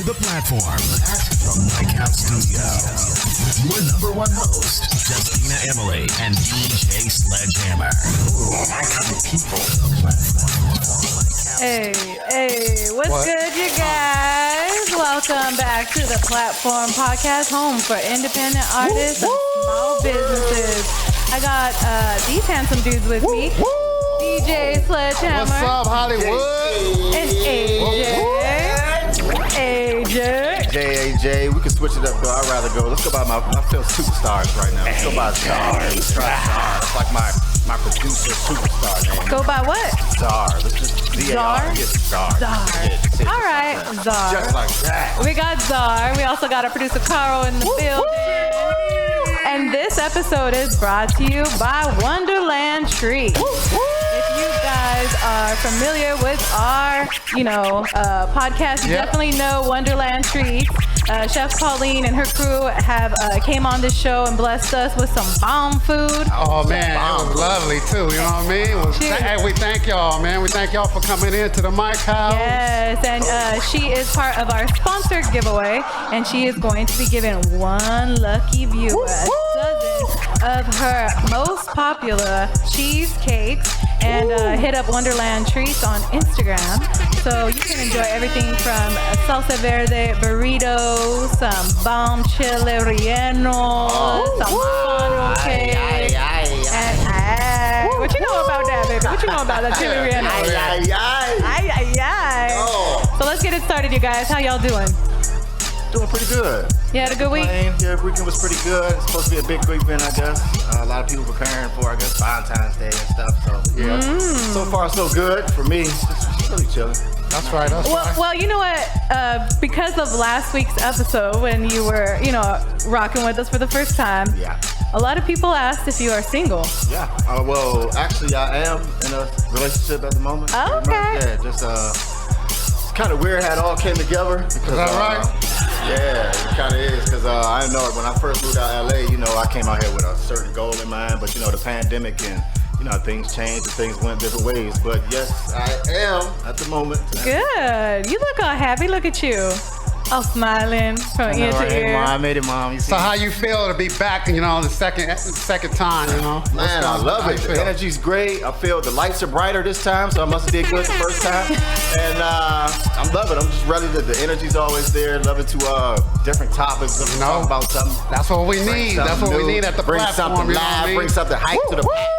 The Platform from Nightcap Studio with your number one host, Justina Emily and DJ Sledgehammer. My kind of people. Hey, what's good, you guys? Welcome back to the Platform podcast, home for independent artists and small businesses. I got these handsome dudes with me. DJ Sledgehammer. What's up, Hollywood? And AJ, we can switch it up though. I'd rather go. Let's go by I feel superstars right now. Let's go by Czar. Let's try Czar. That's like my producer superstar name. Go by what? Czar. Let's just Czar? Yes, Czar. Czar. All right, Czar. Just like that. We got Czar. We also got our producer Carl in the building. And this episode is brought to you by Wonderland Treats. If you guys are familiar with our, podcast, you definitely know Wonderland Treats. Chef Pauline and her crew have came on this show and blessed us with some bomb food. Oh, man, it was lovely, too. You know what I mean? We thank y'all, man. We thank y'all for coming into the Mike House. Yes, and she is part of our sponsored giveaway, and she is going to be giving one lucky viewer a dozen of her most popular cheesecakes. And hit up Wonderland Treats on Instagram. So you can enjoy everything from salsa verde burritos, some bomb chile relleno, some funnel cake. And what you know about that, baby? What you know about that chile relleno? So let's get it started, you guys. How y'all doing? Doing pretty good. You had a good week? Yeah, the weekend was pretty good. It's supposed to be a big weekend, I guess. A lot of people preparing for, I guess, Valentine's Day and stuff. So, yeah. So far, so good for me. Just really chilling. That's right. Well, you know what? Because of last week's episode when you were, rocking with us for the first time, a lot of people asked if you are single. Yeah. Well, actually, I am in a relationship at the moment. Oh, okay. Yeah, just it's kind of weird how it all came together. Because, is that right? Yeah, it kind of is. Because I know when I first moved out to LA, I came out here with a certain goal in mind. But, the pandemic and, things changed and things went different ways. But yes, I am at the moment. Good. You look all happy. Look at you. All smiling from ear to ear. Mom, I made it, Mom. You see? So how you feel to be back, the second time, Man, I love it. The energy's great. I feel the lights are brighter this time, so I must have did good the first time. And I'm loving it. I'm just ready. The energy's always there. Loving to different topics. Talk about something. That's what we need. That's what we need at the bring platform. Something live. Bring something hype to the platform.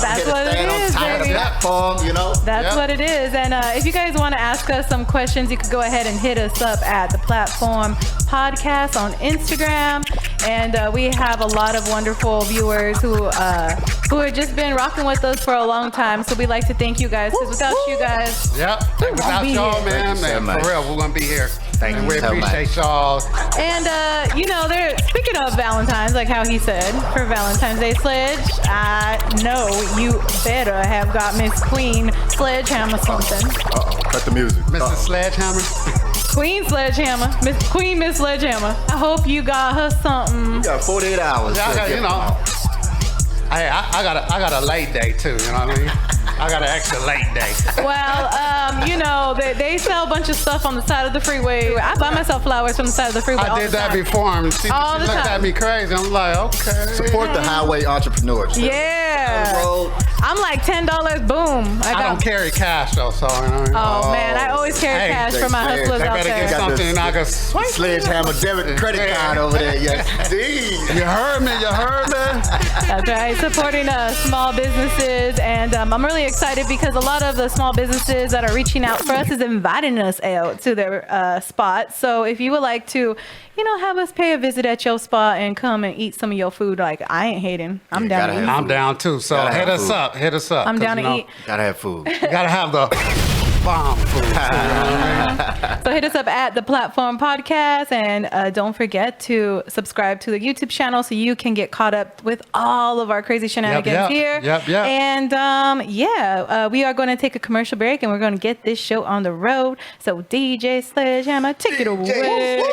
That's what it is, baby. That's what it is. And if you guys want to ask us some questions, you could go ahead and hit us up at the Platform podcast on Instagram. And we have a lot of wonderful viewers who have just been rocking with us for a long time. So we'd like to thank you guys, because without you guys, without y'all, man, for real, we're going to be here. Thank you. We appreciate y'all. And, they're speaking of Valentine's, like how he said, for Valentine's Day, Sledge, I know you better have got Miss Queen Sledgehammer something. Cut the music. Mrs. Sledgehammer. Queen Sledgehammer. Miss Sledgehammer. I hope you got her something. You got 48 hours. Yeah, I got a late day too, you know what I mean? I got an extra late day. Well, they sell a bunch of stuff on the side of the freeway. I buy myself flowers from the side of the freeway. I did that before, and she looked at me crazy. I'm like, okay. Support the highway entrepreneurs. Yeah. I'm like $10, boom. I don't carry cash though, so you know. Oh man, I always carry cash for my hustlers out there. They better get something and I can Sledgehammer debit credit card over there. Yes, indeed. You heard me. That's right. Supporting small businesses, and I'm really excited because a lot of the small businesses that are reaching out for us is inviting us out to their spot. So if you would like to, have us pay a visit at your spot and come and eat some of your food, like, I ain't hating. I'm down to eat. I'm down too. So hit us up. I'm down to eat. Gotta have food. Gotta have the bomb food. So hit us up at the Platform podcast, and don't forget to subscribe to the YouTube channel so you can get caught up with all of our crazy shenanigans here. And we are going to take a commercial break, and we're going to get this show on the road. So DJ Sledgehammer, take it away.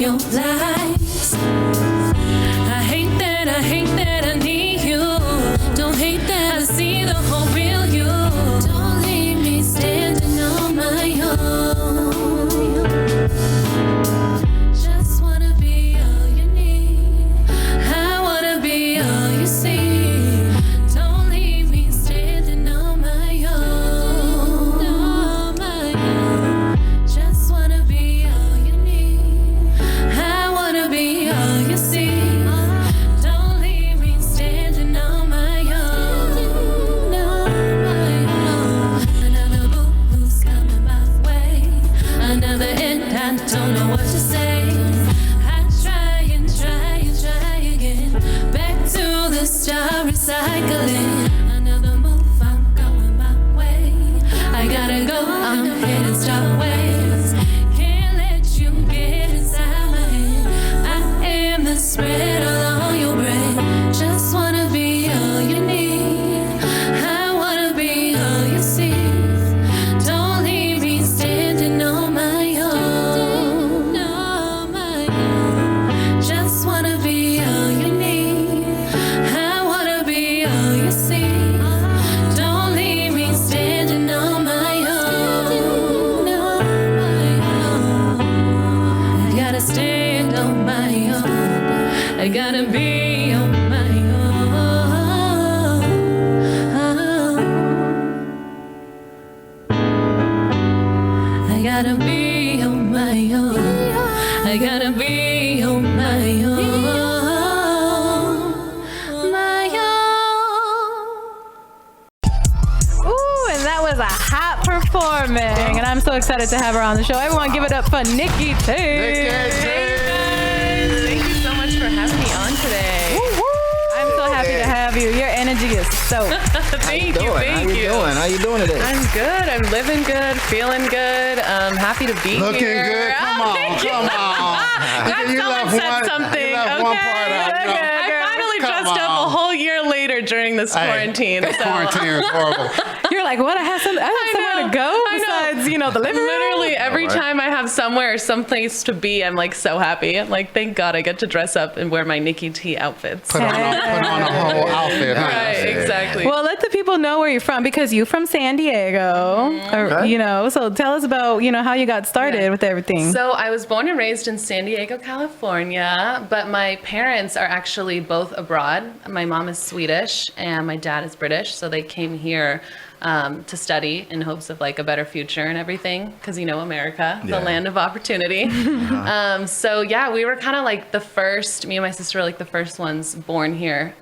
your lies. I hate that I need you. Don't hate that I see the whole real you. Don't leave me standing on my own. Just wanna be all you need. I wanna be all you see. Don't leave me standing on my own. On my own. Just wanna be all you need. I wanna be all you see. Don't leave me standing on my own. On my own. Another boo-boo's coming my way. Another end, I don't know what to say. I try and try and try again. Back to the start, recycling. Another move, I'm going my way. I gotta go, I'm headed start ways. Can't let you get inside my head. I am the spread along your brain. Just wanna be all you need. I wanna be all you see. Don't leave me standing on my own. On my own. Just wanna be all you need. I wanna be all you see. Don't leave me standing on my own. On my own. I gotta stand on my own. I gotta be on my own. I gotta be on my own. I gotta be on my own. My own. Ooh, and that was a hot performing. And I'm so excited to have her on the show. Everyone give it up for Nikky T. Thank you so much for having me on today. I'm so happy to have you. Your energy is so. Thank you. How you doing today? I'm good. I'm living good, feeling good. I'm happy to be Looking here. good. Come on. Glad someone said something. You left one part out. Okay. I finally dressed up a whole year later during this quarantine. Hey, quarantine is horrible. You're like, what? I have somewhere to go besides, the living room. Literally every time I have somewhere, someplace to be, I'm like so happy. I'm like, thank God I get to dress up and wear my Nikky T outfits. Put on a whole outfit, huh? Right, exactly. Well, let the people know where you're from because you're from San Diego, so tell us about, how you got started with everything. So I was born and raised in San Diego, California, but my parents are actually both abroad. My mom is Swedish and my dad is British. So they came here to study in hopes of like a better future and everything. Cause America, the land of opportunity. So yeah, we were kind of like me and my sister were like the first ones born here.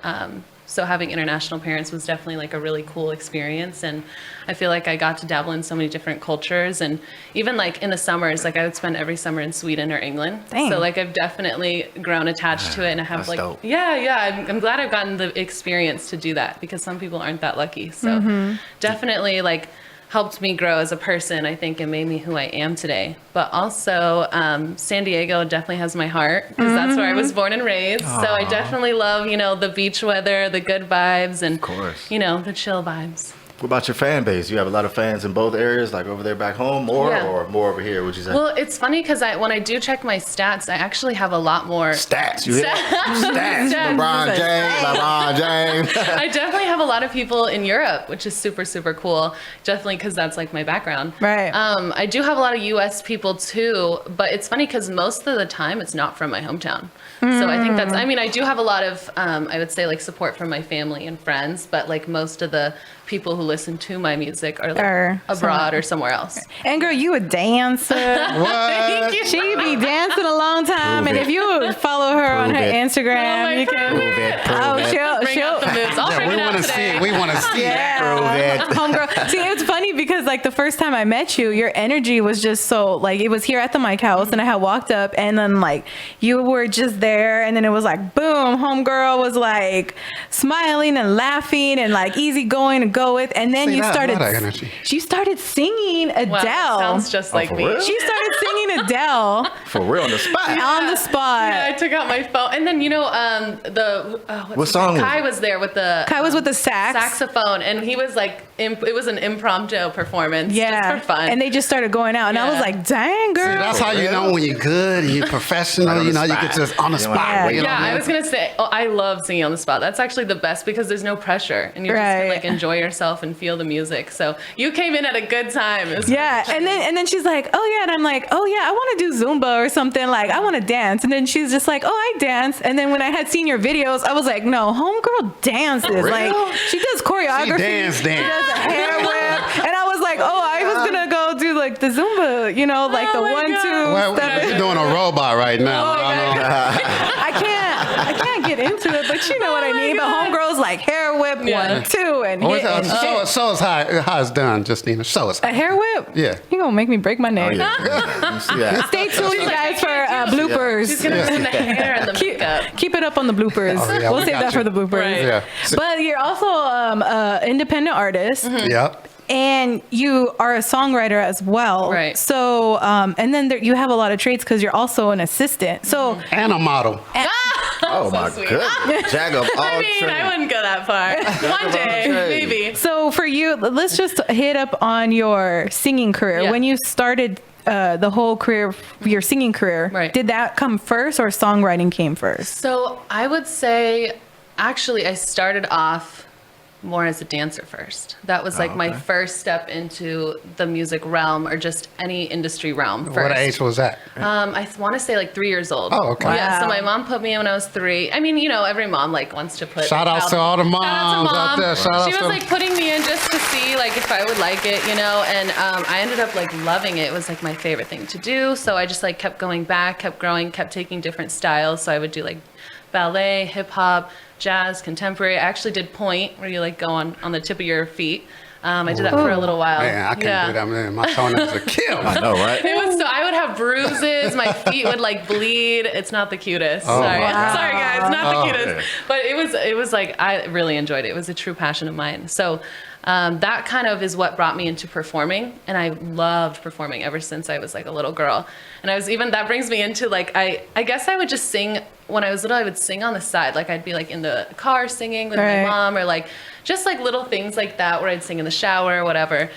So having international parents was definitely like a really cool experience. And I feel like I got to dabble in so many different cultures. And even like in the summers, like I would spend every summer in Sweden or England. Dang. So like I've definitely grown attached to it. And I have That's dope. I'm glad I've gotten the experience to do that because some people aren't that lucky. So definitely like helped me grow as a person, I think, and made me who I am today. But also, San Diego definitely has my heart because that's where I was born and raised. So I definitely love, the beach weather, the good vibes, and, Of course. the chill vibes. What about your fan base? You have a lot of fans in both areas, like over there back home, or more over here, would you say? Well, it's funny because when I do check my stats, I actually have a lot more Stats, you hear that? Stats. LeBron James. I definitely have a lot of people in Europe, which is super, super cool. Definitely because that's like my background. Right. I do have a lot of US people too, but it's funny because most of the time it's not from my hometown. So I think I do have a lot of, I would say like support from my family and friends, but like most of the people who listen to my music are like abroad or somewhere else. And girl, you a dancer. What? She be dancing a long time, and if you follow her on her Instagram, you can. Bring out the moves. I'll bring We it out want to see today. it. We want to see it. Yeah. Homegirl. See, it's funny because like the first time I met you, your energy was just so like it was here at the mic house, and I had walked up, and then like you were just there, and then it was like boom, homegirl was like smiling and laughing and like easy going and go with, and then See, you that- started. that energy. She started singing Adele. Wow, that sounds just like for me. real? She started singing Adele For real, on the spot. on the spot. Yeah, I took out my phone, and then What song was Kai it? was there with the Kai was with the sax. saxophone, and he was like, it was an impromptu performance, Yeah, just for fun. and they just started going out, and I was Yeah. like, "Dang, girl!" See, that's how you know when you're good, you're professional. Right on You the know, you spot. get just on the You spot. know, you know yeah, what I was gonna say, I love singing on the spot. That's actually the best because there's no pressure, and you just can Right. like enjoy yourself and feel the music. So you came in at a good time. It was Yeah, and then she's like, "Oh yeah," and I'm like, "Oh yeah, I want to do Zumba or something. Like, I want to dance." And then she's just like, "Oh, I dance." And then when I had seen your videos, I was like, "No, homegirl dances. Like, she does choreography. dance. She does a hair whip." And I was like, "Oh, I was gonna go do like the Zumba, you know, like the Oh my 1, God. 2 Well, step." you're doing a robot right now. Oh, I don't know. I can't get into it, but you know what I mean. But homegirls like hair whip Yeah. 1, 2, and Oh, hit and hit. show us how it's done, Justina. Show us. A hair whip? Yeah. You gonna make me break my neck. Oh, yeah. You see that? Stay tuned, you guys, for bloopers. She's gonna do the hair and the makeup. Keep it up on the bloopers. Oh, yeah, we'll we save got that you. for the bloopers. Right. Yeah. But you're also an independent artist, Yep. and you are a songwriter as well. Right. So, and then you have a lot of traits because you're also an assistant. So, And a model. Oh, So my sweet. goodness. Jack of all I mean, trades. I wouldn't go that far. One day, trades. maybe. so for you, let's just hit up on your singing career. Yeah. When you started the whole career, your singing career, Right. did that come first or songwriting came first? So I would say, actually, I started off more as a dancer first. That was like my first step into the music realm or just any industry realm first. What age was that? I want to say like 3 years old. Oh, okay. Yeah, so Wow. my mom put me in when I was 3. I mean, you know, every mom like wants to put. Shout outs to all the moms out there. Shout outs She was to- like putting me in just to see like if I would like it, you know, and I ended up like loving it. It was like my favorite thing to do. So I just like kept going back, kept growing, kept taking different styles. So I would do like ballet, hip hop, jazz, contemporary. I actually did point where you like go on the tip of your feet. I did that for a little while. Man, I can't do that, man. My toenails are killed. I know, right? It was so I would have bruises. My feet would like bleed. It's not the cutest. Oh, Sorry, wow. sorry guys, not Oh. the cutest. But it was like I really enjoyed it. It was a true passion of mine. So that kind of is what brought me into performing, and I loved performing ever since I was like a little girl. And I was even that brings me into like I guess I would just sing when I was little. I would sing on the side, like I'd be like in the car singing with Right. my mom, or like just like little things like that where I'd sing in the shower or whatever.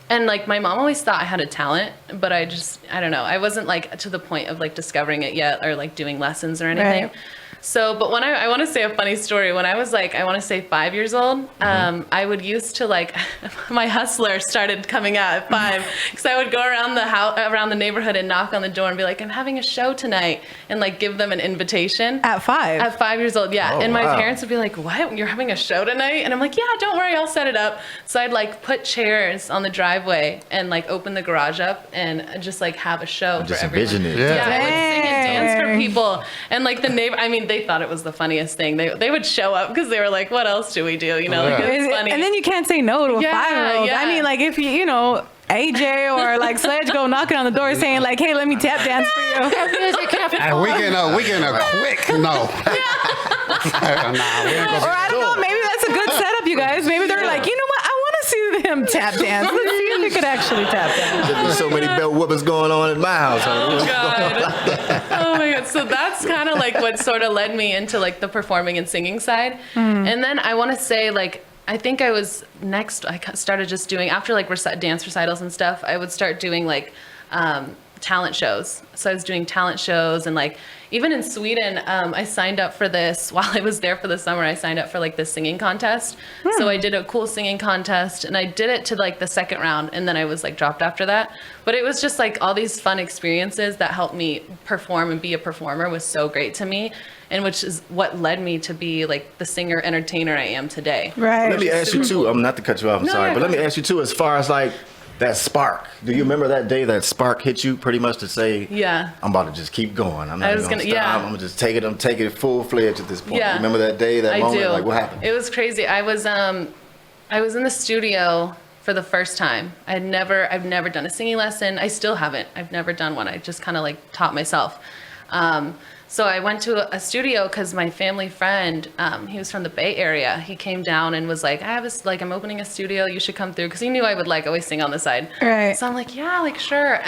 And like my mom always thought I had a talent, but I don't know. I wasn't like to the point of like discovering it yet or like doing lessons or anything. Right. So, but when I want to say a funny story. When I was like, I want to say 5 years old, I would used to like, my hustler started coming out at 5 because I would go around the house, around the neighborhood and knock on the door and be like, I'm having a show tonight, and like give them an invitation. At 5? At 5 years old, yeah. Oh, And my wow. parents would be like, what? You're having a show tonight? And I'm like, yeah, don't worry, I'll set it up. So I'd like put chairs on the driveway and like open the garage up and just like have a show Just for everyone. envision it. Yeah. Yeah, I would sing and dance for Dang. people. And like the neighbor, I mean, they thought it was the funniest thing. They would show up because they were like, what else do we do? You know, like Yeah. it's funny. And then you can't say no to a Yeah, 5-year-old. yeah. I mean, like if you know, AJ or like Sledge go knocking on the door saying like, "Hey, let me tap dance for you." And we getting a quick no. Nah, we ain't Or gonna I don't know, maybe that's a good setup, you guys. Maybe they're like, you know what? I want to see them tap dance. Let's see if we could actually tap dance. There's so many bell whoopers going on in my house. Oh God. Oh my God. So that's kind of like what sort of led me into like the performing and singing side. And then I want to say like, I think I was next, I started just doing, after like dance recitals and stuff, I would start doing like talent shows. So I was doing talent shows, and like even in Sweden, I signed up for this while I was there for the summer. I signed up for like this singing contest. So I did a cool singing contest, and I did it to like the second round, and then I was like dropped after that. But it was just like all these fun experiences that helped me perform and be a performer was so great to me, and which is what led me to be like the singer entertainer I am today. Right. Let me ask you too. I'm not to cut you off. I'm No, sorry, yeah, but go let me ahead. ask you too. As far as like that spark, do you remember that day that spark hit you? Pretty much to say, Yeah. I'm about to just keep going. I'm not I was gonna gonna- stop. yeah. I'm gonna just take it. I'm taking it full fledged at this point. Yeah. You remember that day, that I moment? do. Like what happened? It was crazy. I was in the studio for the first time. I've never done a singing lesson. I still haven't. I've never done one. I just kind of like taught myself. So I went to a studio because my family friend, he was from the Bay Area. He came down and was like, I'm opening a studio. You should come through. Because he knew I would like always sing on the side. Right. So I'm like, yeah, like, sure.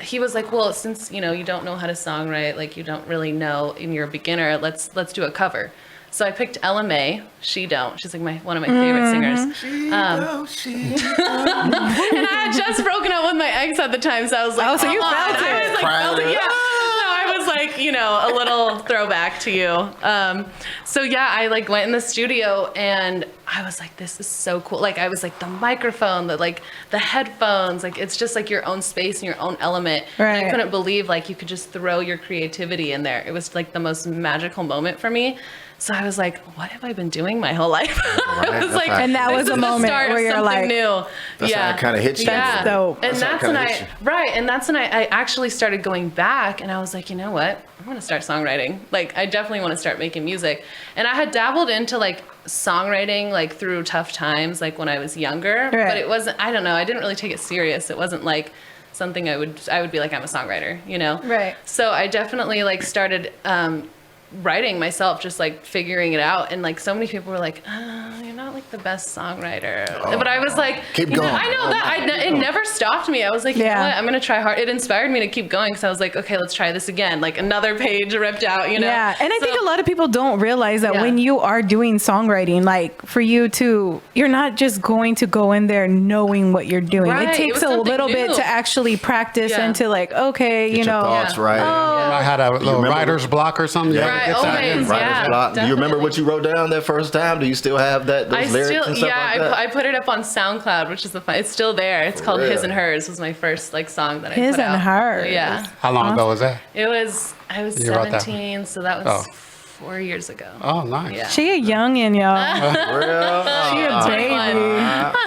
He was like, well, since, you don't know how to songwrite, like you don't really know and you're a beginner, let's do a cover. So I picked Ella Mai. She don't. She's like one of my favorite singers. And I had just broken up with my ex at the time, so I was like, oh, so you felt it. I was like, yeah. So I was like, a little throwback to you. So yeah, I like went in the studio and I was like, this is so cool. Like I was like the microphone, the headphones, like it's just like your own space and your own element. Right. And I couldn't believe like you could just throw your creativity in there. It was like the most magical moment for me. So I was like, what have I been doing my whole life? Right, I was like, and that was a moment where you're like, new. That's how it kind of hit you. That's dope. And that's when I actually started going back and I was like, you know what? I want to start songwriting. Like, I definitely want to start making music. And I had dabbled into like songwriting, like through tough times, like when I was younger, but it wasn't, I don't know. I didn't really take it serious. It wasn't like something I would be like, I'm a songwriter, Right. So I definitely like started, writing myself, just like figuring it out, and like so many people were like, you're not like the best songwriter, but I was like, keep going. I know that it never stopped me. I was like, you know what, I'm gonna try hard. It inspired me to keep going because I was like, okay, let's try this again. Like another page ripped out, Yeah, and I think a lot of people don't realize that when you are doing songwriting, like for you to, you're not just going to go in there knowing what you're doing. Right. It takes a little bit to actually practice and to like, okay, Get your thoughts right. I had a little writer's block or something. Right, always, writer's block. Do you remember what you wrote down that first time? Do you still have those lyrics and stuff like that? I put it up on SoundCloud, which is it's still there. It's called His and Hers. Was my first like song that I His put out. and Hers. Yeah. How long ago was that? I was You wrote that 17, so that was 4 years ago. Oh, nice. Yeah. She a youngin', y'all. Real? She a baby.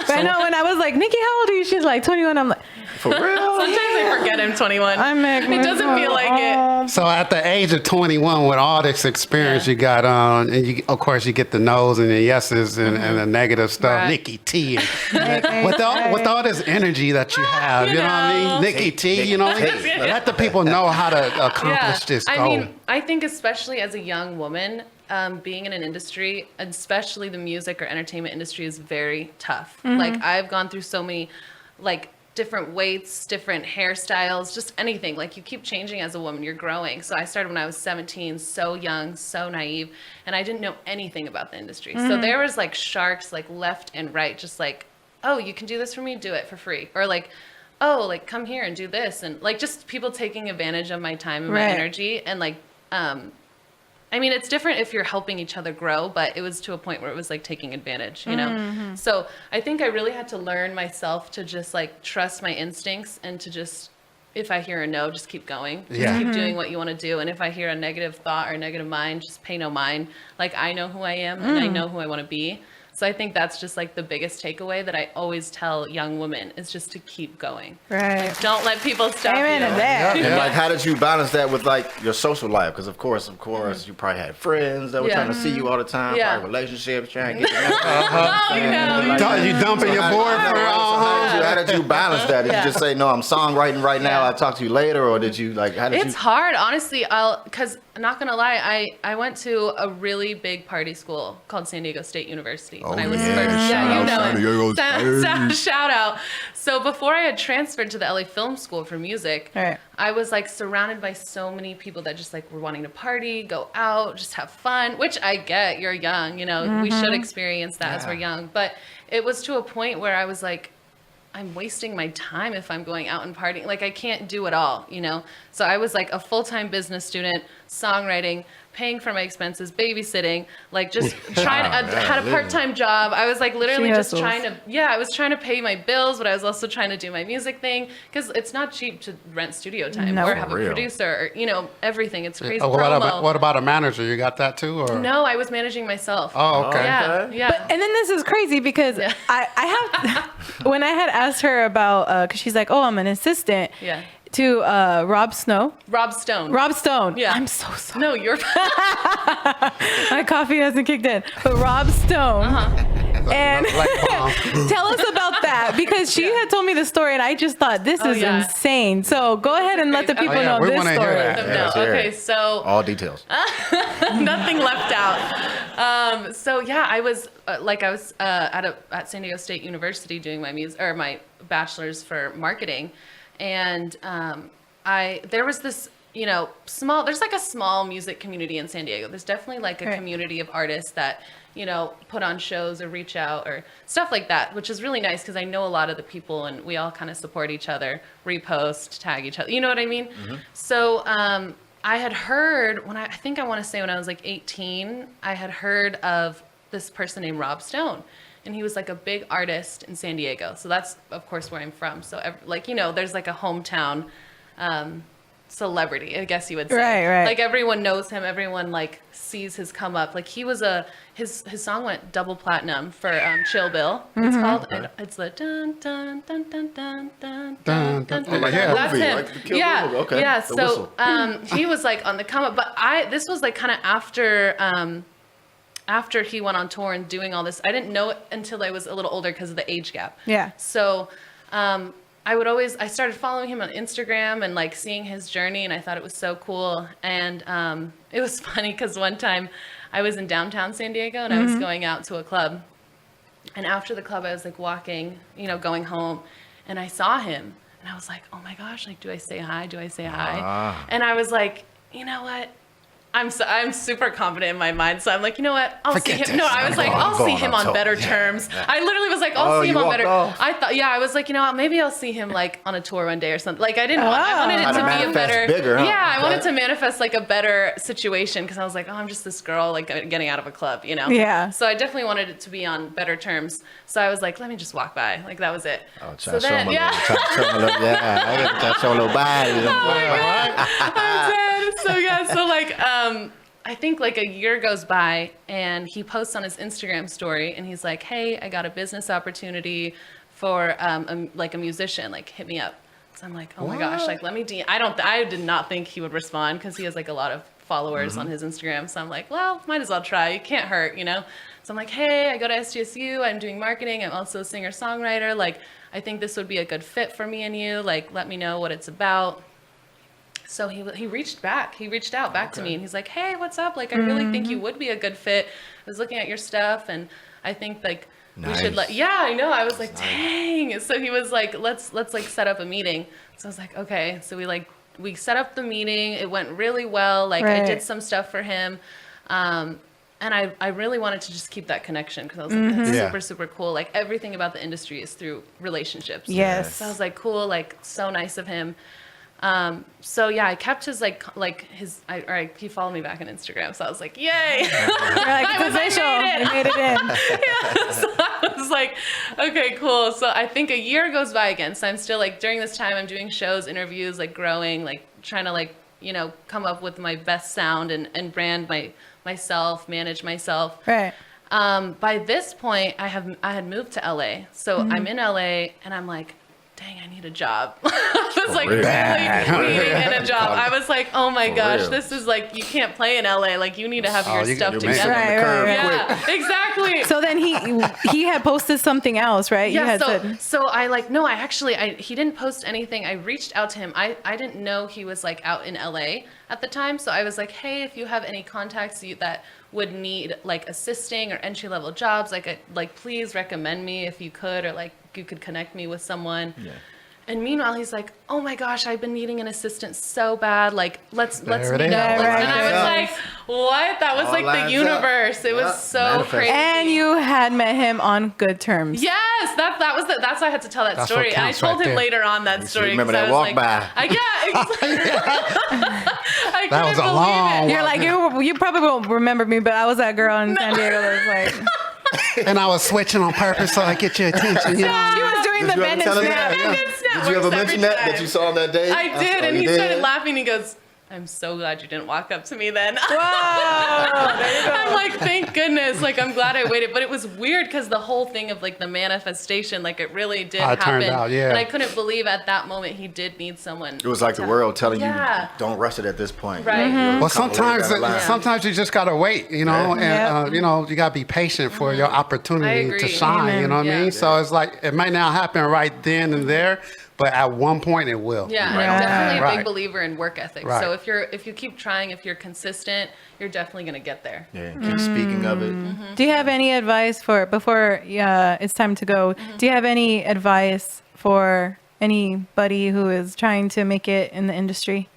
But I know when I was like, Nikki, how old are you? She's like 21. I'm like, For real? Sometimes I forget I'm 21. it doesn't feel like it. So at the age of 21, with all this experience you got on, and you, of course you get the no's and the yeses and the negative stuff, Right. Nikki T, and with all this energy that you have, you know what I mean? Nikki T, let the people know how to accomplish this goal. I mean, I think especially as a young woman, being in an industry, especially the music or entertainment industry, is very tough. Like I've gone through so many, like different weights, different hairstyles, just anything. Like you keep changing as a woman, you're growing. So I started when I was 17, so young, so naive, and I didn't know anything about the industry. So there was like sharks, like left and right, just like, oh, you can do this for me, do it for free. Or like, oh, like come here and do this. And like just people taking advantage of my time and my energy. And like, I mean, it's different if you're helping each other grow, but it was to a point where it was like taking advantage, So I think I really had to learn myself to just like trust my instincts and to just, if I hear a no, just keep going. Just keep doing what you want to do. And if I hear a negative thought or a negative mind, just pay no mind. Like I know who I am and I know who I want to be. So I think that's just like the biggest takeaway that I always tell young women is just to keep going. right. Like, don't let people stop Amen you. to that. And like, how did you balance that with like your social life? Because of course, you probably had friends that were trying to see you all the time. Yeah. Probably relationships, trying to get you. You dumping your boyfriend? How did you balance that? Did you just say, no, I'm songwriting right now, I'll talk to you later? Or did you like, how did you? It's hard, honestly. Because I'm not gonna lie, I went to a really big party school called San Diego State University when I was first. Yeah, you know it. Shout out. So before I had transferred to the LA Film School for music, I was like surrounded by so many people that just like were wanting to party, go out, just have fun. Which I get. You're young, we should experience that as we're young. But it was to a point where I was like, I'm wasting my time if I'm going out and partying. Like I can't do it all, So I was like a full-time business student, songwriting, paying for my expenses, babysitting, like just trying to, had a part-time job. I was like literally just trying to, I was trying to pay my bills, but I was also trying to do my music thing because it's not cheap to rent studio time or have a producer or, everything. It's crazy. What about a manager? You got that too? Or? No, I was managing myself. Oh, okay. Yeah. But, and then this is crazy because I have, when I had asked her about, because she's like, oh, I'm an assistant. Yeah. To Rob Stone. Yeah. I'm so sorry. No, you're My coffee hasn't kicked in. But Rob Stone And tell us about that, because she had told me the story and I just thought this is insane. So go ahead and let the people know we this wanna hear story. that. Yeah, Okay, so all details. nothing left out. So yeah, I was at San Diego State University doing my bachelor's for marketing, and there was this there's like a small music community in San Diego. There's definitely like a community of artists that put on shows or reach out or stuff like that, which is really nice because I know a lot of the people and we all kind of support each other, repost, tag each other. You know what I mean? Mm-hmm. So I had heard when I was like 18, I had heard of this person named Rob Stone, and he was like a big artist in San Diego. So that's of course where I'm from. So there's like a hometown celebrity, I guess you would say. Right. Like everyone knows him. Everyone like sees his come up. Like he was his song went double platinum for Chill Bill. It's called. It's the dun dun dun dun dun dun dun dun. Like That's movie, him. like the Kill Yeah. Bill movie. Okay. Yeah. The So whistle. he was like on the come up, but this was like kind of after he went on tour and doing all this. I didn't know it until I was a little older because of the age gap. Yeah. So I started following him on Instagram and like seeing his journey, and I thought it was so cool. And it was funny because one time I was in downtown San Diego and I was going out to a club, and after the club I was like walking, going home, and I saw him and I was like, oh my gosh, like, do I say hi? And I was like, you know what? I'm super confident in my mind, so I'm like, you know what? I'll see him. No, I was like, I'll see him on better terms. I literally was like, I'll see him on better. I thought, I was like, you know what? Maybe I'll see him like on a tour one day or something. Like I wanted it to be a better. Bigger, huh? Yeah, I wanted to manifest like a better situation because I was like, oh, I'm just this girl like getting out of a club, Yeah. So I definitely wanted it to be on better terms. So I was like, let me just walk by. Like that was it. Oh, so then, I got to show a little body. I'm dead. So like I think like a year goes by and he posts on his Instagram story and he's like, hey, I got a business opportunity for a musician, like hit me up. So I'm like, oh my gosh, like let me I did not think he would respond because he has like a lot of followers on his Instagram. So I'm like, well, might as well try. It can't hurt, So I'm like, hey, I go to SDSU. I'm doing marketing. I'm also a singer-songwriter. Like, I think this would be a good fit for me and you. Like, let me know what it's about. So he reached back. He reached out back to me and he's like, hey, what's up? Like, I really think you would be a good fit. I was looking at your stuff and I think like we should I know. I was like, dang. So he was like, let's like set up a meeting. So I was like, okay. So we set up the meeting. It went really well. Like I did some stuff for him. And I really wanted to just keep that connection because I was like, that's super, super cool. Like everything about the industry is through relationships. Yes. So I was like, cool, like so nice of him. I kept his he followed me back on Instagram. So I was like, yay. You're like, it's official. We made it in. So I was like, okay, cool. So I think a year goes by again. So I'm still like, during this time, I'm doing shows, interviews, like growing, like trying to like, come up with my best sound and brand myself, manage myself. Right. By this point, I had moved to LA. So I'm in LA and I'm like, dang, I need a job. I was like really needing a job. I was like, oh my gosh, this is like, you can't play in LA. Like you need to have your stuff together. Right. Yeah, exactly. So then he had posted something else, right? Yeah, he didn't post anything. I reached out to him. I didn't know he was like out in LA at the time. So I was like, hey, if you have any contacts that would need like assisting or entry level jobs, like please recommend me if you could, or like you could connect me with someone. Yeah. And meanwhile, he's like, oh my gosh, I've been needing an assistant so bad. Like, let's meet up. And I was like, what? That was all like the universe. It was so crazy. And you had met him on good terms. Yes, that's why I had to tell that story. And I told him later on that story. Remember that walk by? That was a long. You're like, you probably won't remember me, but I was that girl in San Diego that was like. And I was switching on purpose so I get your attention. She was doing the bend and snap. Did you ever mention that you saw him that day? I did, and he started laughing. He goes, I'm so glad you didn't walk up to me then. Whoa! There you go. I'm like, thank goodness. Like, I'm glad I waited. But it was weird because the whole thing of like the manifestation, like it really did How it happen. turned out, yeah. And I couldn't believe at that moment he did need someone. It was like the world telling Yeah. you, don't rush it at this point. Right. Mm-hmm. Well, sometimes Yeah. sometimes you just gotta wait, you know, Yeah. and you know you gotta be patient for your I opportunity agree. to shine. Amen. You know what I Yeah. mean? So it's like it might not happen right then and there, but at one point it will. Yeah, Right. I'm definitely a Right. big believer in work ethic. Right. So if you keep trying, if you're consistent, you're definitely gonna get there. Yeah, keep speaking of it. Do you have any advice for before it's time to go? Do you have any advice for anybody who is trying to make it in the industry?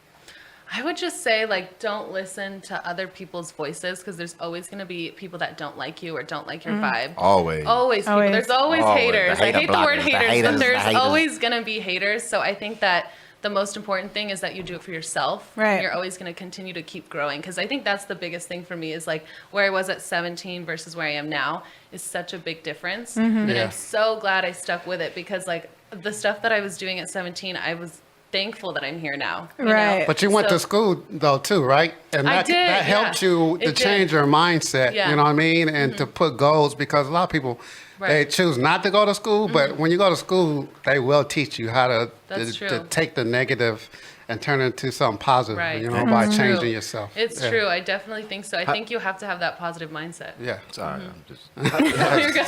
I would just say, like, don't listen to other people's voices because there's always going to be people that don't like you or don't like your vibe. Always. Always people. Always. There's always Always. haters. The I hater hate the word bloggers, the haters, haters, but there's the haters. always going to be haters. So I think that the most important thing is that you do it for yourself. Right. You're always going to continue to keep growing because I think that's the biggest thing for me is like where I was at 17 versus where I am now is such a big difference. And Yeah. I'm so glad I stuck with it because like the stuff that I was doing at 17, I was thankful that I'm here now. You Right. know? But you went So- to school though too, right? And I that did, that helped yeah. you to It change did. your mindset. Yeah. You know what I mean? And to put goals because a lot of people they Right. choose not to go to school, but when you go to school, they will teach you how to That's to true. take the negative and turn it into something positive. Right. You know, by It's changing true. yourself. It's Yeah. true. I definitely think so. I think you have to have that positive mindset. Yeah. Sorry, I'm just. You're good.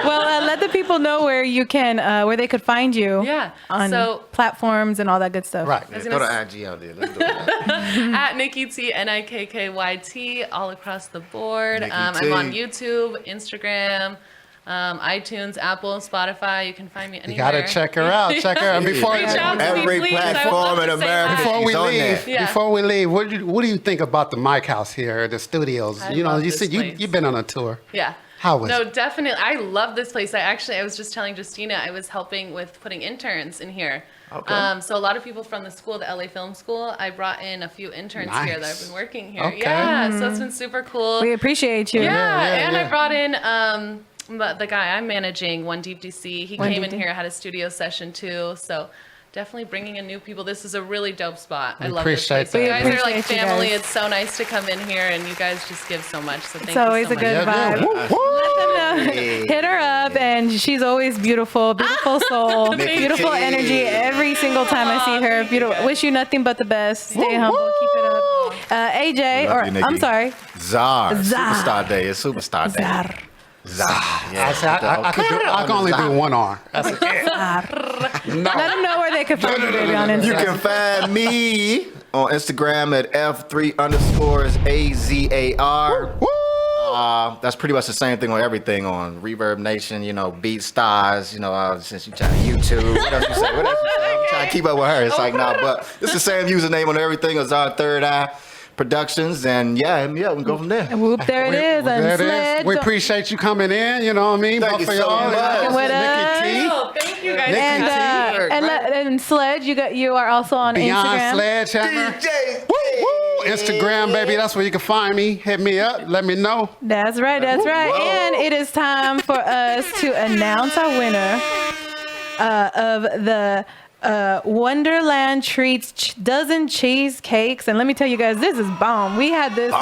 Well, let the people know where you can, where they could find you. Yeah. On So- platforms and all that good stuff. Right. was Throw gonna the IG out there. Let's do it. At Nikky T, NIKKYT, all across the board. Nikky I'm T. on YouTube, Instagram, iTunes, Apple, Spotify. You can find me anywhere. You gotta check her out. Check her out. Before Reach out to me, Every please. I would platform love in to say America. hi. Before we She's on leave, there. Yeah. before we leave, what do you think about the Mike House here, the studios? I You know, love you this said place. you've been on a tour. Yeah. How was No, it? definitely. I love this place. I was just telling Justina, I was helping with putting interns in here. Okay. So a lot of people from the school, the LA Film School, I brought in a few interns here that Nice. have been working here. Okay. Yeah, so it's been super cool. We appreciate you. Yeah, and I yeah. brought in the guy I'm managing, One Deep DC. He One came Deep in D. here, had a studio session too. So definitely bringing in new people. This is a really dope spot. I We love this appreciate place. You that. guys We are like appreciate you family. guys. It's so nice to come in here, and you guys just give so much. So thank It's you always so a much. good vibe. Woo, woo. Let them know. Hey. Hit her up, and she's always beautiful, beautiful soul, Nikky beautiful T. energy every single time I see her. thank you, Beautiful. guys. Wish you nothing but the best. Stay humble, keep it up. AJ, Love or you, Nikki. I'm sorry, Zar. Zar. Superstar Day. It's Superstar Day. Zar. Zar. I, Yeah. say, I can only do one arm. That's it. No. Let them know where they can find you, baby, on You Instagram. can find me on Instagram at F3_AZAR. That's pretty much the same thing on everything on Reverb Nation, you know, Beat Stars, you know, since you trying to YouTube. What else you say? What else you say? I'm trying to keep up with her. It's like, nah, but it's the same username on everything as our Third Eye Productions. And yeah, hit me up and go from there. Whoop, there it is. There And it is. Sledge. We appreciate you coming in. You know what I mean? Thank Both you of so y'all. much. With us. Nikki T. Oh, thank you guys. And, Nikki T. and Sledge, you are also on Beyond Instagram. Sledgehammer. DJ. Instagram, baby. That's where you can find me. Hit me up. Let me know. That's right. That's right. Whoa. And it is time for us to announce our winner of the Wonderland Treats dozen cheesecakes. And let me tell you guys, this is bomb. We had this.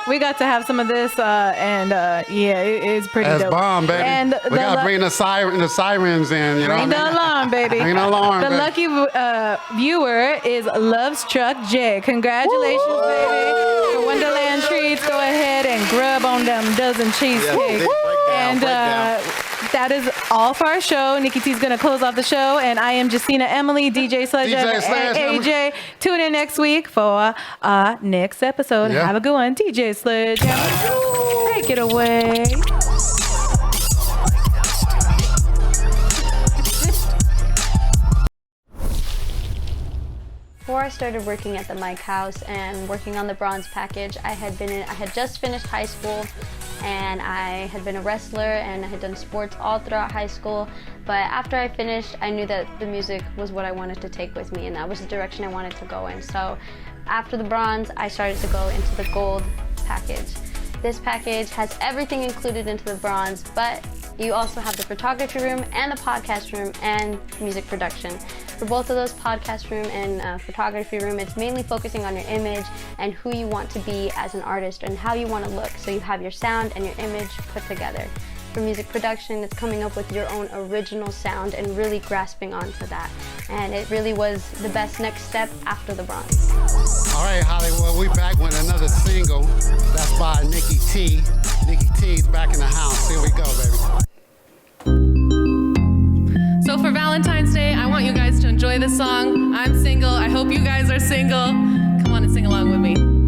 We got to have some of this, and yeah, it's pretty That's dope. bomb, baby. And we gotta bring the sirens in. You know Bring what the I mean? alarm, baby. Bring the alarm, The baby. lucky viewer is Love's Truck J. Congratulations, baby. For Wonderland Treats, go ahead and grub on them dozen cheesecakes. And that is all for our show. Nikki T's going to close off the show. And I am Justina Emily, DJ Sledgehammer, and Sledgehammer. AJ. Tune in next week for our next episode. Yeah. Have a good one. DJ Sledgehammer. Take it away. Before I started working at the Mike House and working on the bronze package, I had just finished high school, and I had been a wrestler and I had done sports all throughout high school. But after I finished, I knew that the music was what I wanted to take with me, and that was the direction I wanted to go in. So after the bronze, I started to go into the gold package. This package has everything included into the bronze, but you also have the photography room and the podcast room and music production. for both of those, podcast room and photography room, it's mainly focusing on your image and who you want to be as an artist and how you want to look. So you have your sound and your image put together. For music production, it's coming up with your own original sound and really grasping onto that. And it really was the best next step after the Bronze. All right, Hollywood, we back with another single. That's by Nikky T. Nikky T's back in the house. Here we go, baby. So for Valentine's Day, I want you guys to enjoy this song. I'm single. I hope you guys are single. Come on and sing along with me.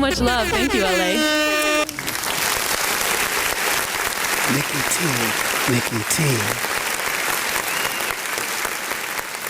Much love. Thank you, LA. Nikky T. Nikky T.